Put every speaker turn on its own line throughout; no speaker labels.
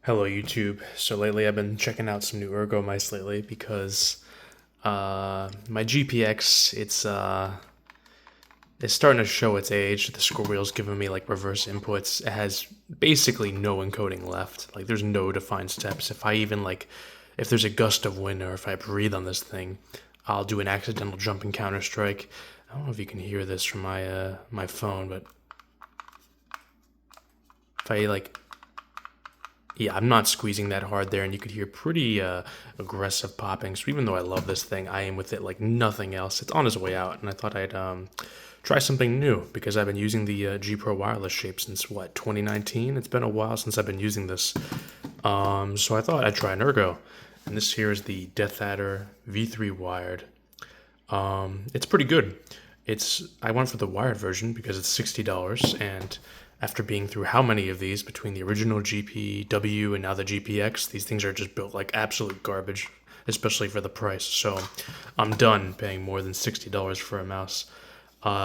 Hello YouTube. So lately I've been checking out some new ergo mice lately because my GPX it's starting to show its age. The scroll wheel's giving me like reverse inputs. It has basically no encoding left. Like there's no defined steps. If I even if there's a gust of wind or if I breathe on this thing, I'll do an accidental jump in Counter Strike. I don't know if you can hear this from my phone, but if I yeah, I'm not squeezing that hard there, and you could hear pretty aggressive popping. So even though I love this thing, I am with it like nothing else. It's on its way out, and I thought I'd try something new because I've been using the G Pro wireless shape since what 2019. It's been a while since I've been using this, so I thought I'd try an ergo, and this here is the deathadder V3 wired. It's pretty good. I went for the wired version because it's $60, and after being through how many of these between the original GPW and now the GPX, these things are just built like absolute garbage, especially for the price. So I'm done paying more than $60 for a mouse,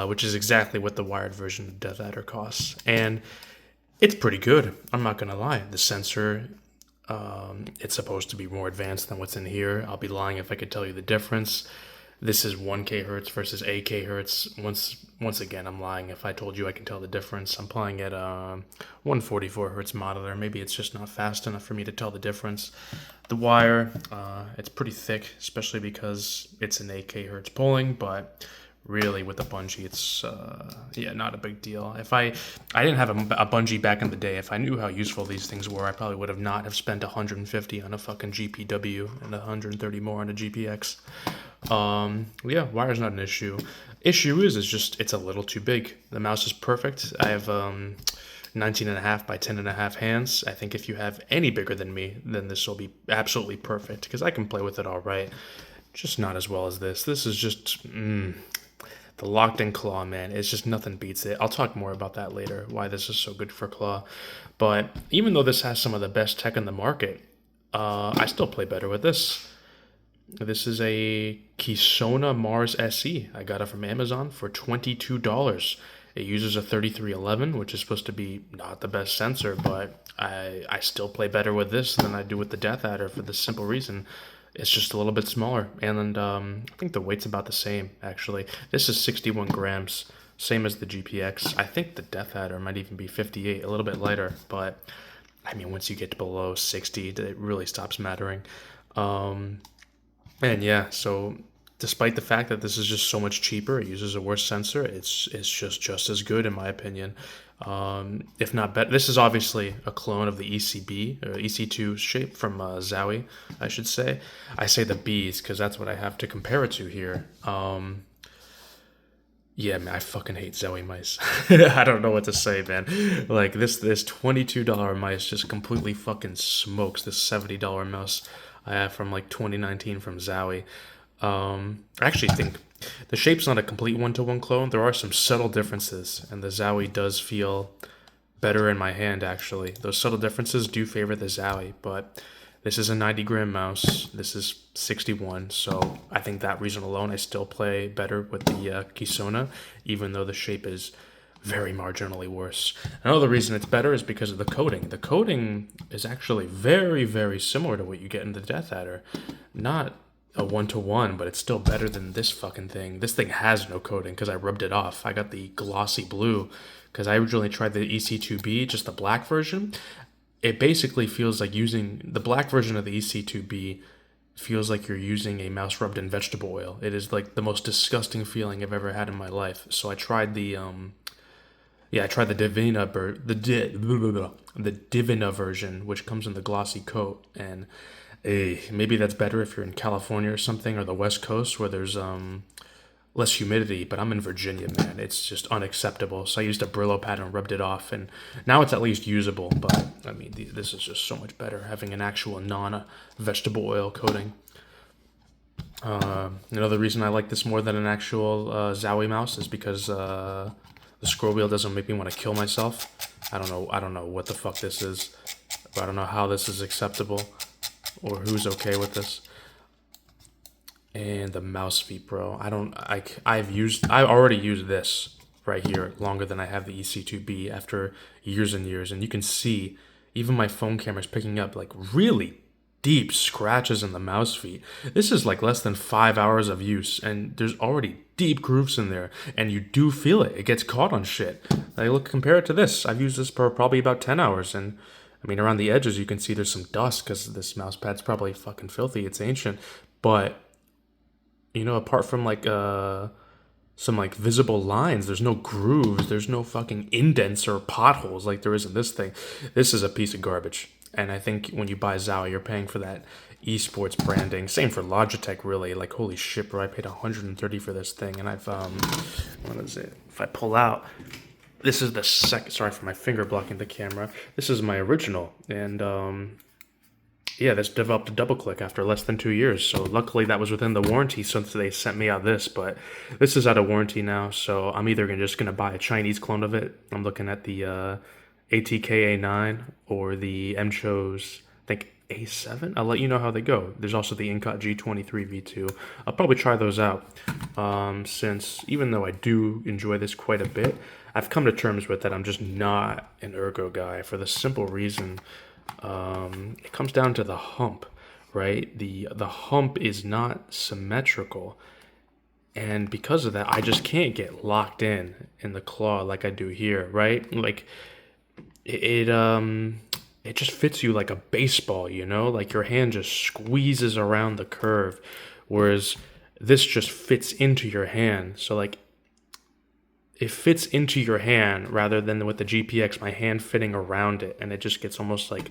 which is exactly what the wired version of Death Adder costs. And it's pretty good. I'm not gonna lie. The sensor, it's supposed to be more advanced than what's in here. I'll be lying if I could tell you the difference. This is 1K hertz versus 8K hertz. Once again, I'm lying if I told you I can tell the difference. I'm playing at 144 hertz modular. Maybe it's just not fast enough for me to tell the difference. The wire, it's pretty thick, especially because it's an 8K hertz polling, but really with the bungee, it's yeah, not a big deal. If I didn't have a bungee back in the day, if I knew how useful these things were, I probably would have not have spent 150 on a fucking GPW and 130 more on a GPX. Yeah, wire's not an issue. Issue is just it's a little too big. The mouse is perfect. I have 19 and a half by 10 and a half hands. I think if you have any bigger than me, then this will be absolutely perfect because I can play with it all right. Just not as well as this. This is just the locked in claw, man. It's just nothing beats it. I'll talk more about that later, why this is so good for claw. But even though this has some of the best tech in the market, I still play better with this. This is a Kysona Mars SE. I got it from Amazon for $22. It uses a 3311, which is supposed to be not the best sensor, but I still play better with this than I do with the Death Adder for the simple reason it's just a little bit smaller. And I think the weight's about the same, actually. This is 61 grams, same as the GPX. I think the Death Adder might even be 58, a little bit lighter, but I mean, once you get below 60, it really stops mattering. And yeah, so despite the fact that this is just so much cheaper, it uses a worse sensor. It's just as good in my opinion, if not better. This is obviously a clone of the ECB or ec2 shape from Zowie, I should say. I say the B's because that's what I have to compare it to here. Yeah, man, I fucking hate Zowie mice. I don't know what to say, man. Like this $22 mice just completely fucking smokes this $70 mouse I have from like 2019 from Zowie. I actually think the shape's not a complete one-to-one clone. There are some subtle differences, and the Zowie does feel better in my hand, actually. Those subtle differences do favor the Zowie, but this is a 90-gram mouse. This is 61, so I think that reason alone, I still play better with the Kysona, even though the shape is very marginally worse. Another reason it's better is because of the coating. The coating is actually very, very similar to what you get in the Death Adder. Not a one-to-one, but it's still better than this fucking thing. This thing has no coating because I rubbed it off. I got the glossy blue because I originally tried the EC2B, just the black version. It basically feels like using the black version of the EC2B feels like you're using a mouse rubbed in vegetable oil. It is like the most disgusting feeling I've ever had in my life. So I tried the I tried the Divina version, which comes in the glossy coat, and maybe that's better if you're in California or something, or the West Coast where there's less humidity. But I'm in Virginia, man. It's just unacceptable. So I used a Brillo pad and rubbed it off, and now it's at least usable. But I mean, this is just so much better having an actual non-vegetable oil coating. Another reason I like this more than an actual Zowie mouse is because the scroll wheel doesn't make me want to kill myself. I don't know what the fuck this is. I don't know how this is acceptable or who's okay with this. And the mouse feet, bro. I've already used this right here longer than I have the EC2B after years and years, and you can see Even my phone camera's picking up like really deep scratches in the mouse feet. This is like less than 5 hours of use, and there's already deep grooves in there, and you do feel it. It gets caught on shit. Like, look, compare it to this. I've used this for probably about 10 hours, and I mean, around the edges, you can see there's some dust because this mouse pad's probably fucking filthy. It's ancient. But, apart from like, some like visible lines, there's no grooves, there's no fucking indents or potholes like there is in this thing. This is a piece of garbage. And I think when you buy zowie, you're paying for that esports branding. Same for Logitech, really. Like, holy shit, bro, I paid 130 for this thing, and I've what is it? If I pull out, this is the second. Sorry for my finger blocking the camera. This is my original, and yeah, this developed a double click after less than 2 years. So luckily that was within the warranty since they sent me out this, but this is out of warranty now. So I'm either just gonna buy a Chinese clone of it. I'm looking at the ATK-A9 or the MCHO's, I think A7. I'll let you know how they go. There's also the Incut G23 V2. I'll probably try those out since even though I do enjoy this quite a bit, I've come to terms with that I'm just not an ergo guy for the simple reason it comes down to the hump, right? The hump is not symmetrical. And because of that, I just can't get locked in the claw like I do here, right? Like it just fits you like a baseball, like your hand just squeezes around the curve, whereas this just fits into your hand. So like it fits into your hand rather than with the GPX, my hand fitting around it, and it just gets almost like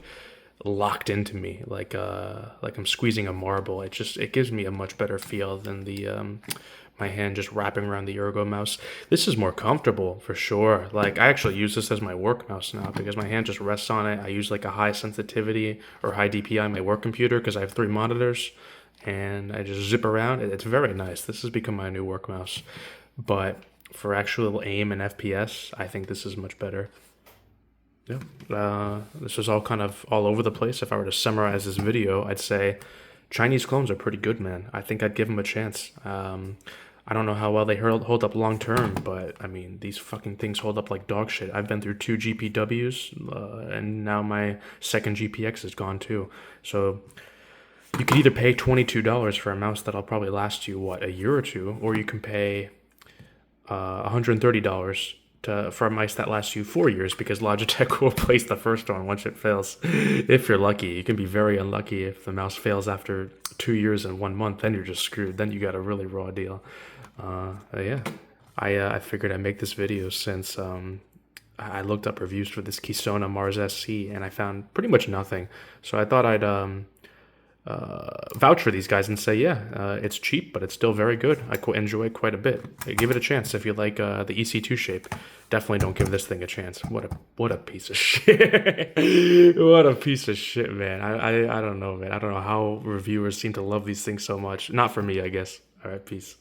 locked into me, like I'm squeezing a marble. It gives me a much better feel than the my hand just wrapping around the ergo mouse. This is more comfortable for sure. Like I actually use this as my work mouse now because my hand just rests on it. I use like a high sensitivity or high DPI on my work computer because I have 3 monitors, and I just zip around. It's very nice. This has become my new work mouse, but for actual aim and FPS, I think this is much better. Yeah, this was all kind of all over the place. If I were to summarize this video, I'd say Chinese clones are pretty good, man. I think I'd give them a chance. I don't know how well they hold up long term, but I mean, these fucking things hold up like dog shit. I've been through 2 GPWs, and now my second GPX is gone too. So you could either pay $22 for a mouse that'll probably last you, a year or two, or you can pay $130 for a mice that lasts you 4 years because Logitech will replace the first one once it fails. If you're lucky, you can be very unlucky if the mouse fails after 2 years and 1 month. Then you're just screwed. Then you got a really raw deal. Yeah, I figured I'd make this video since I looked up reviews for this Kysona Mars SE and I found pretty much nothing. So I thought I'd vouch for these guys and say, yeah, it's cheap, but it's still very good. I enjoy it quite a bit. Give it a chance if you like the ec2 shape. Definitely don't give this thing a chance. What a piece of shit. What a piece of shit, man. I don't know, man. I don't know how reviewers seem to love these things so much. Not for me, I guess. All right, peace.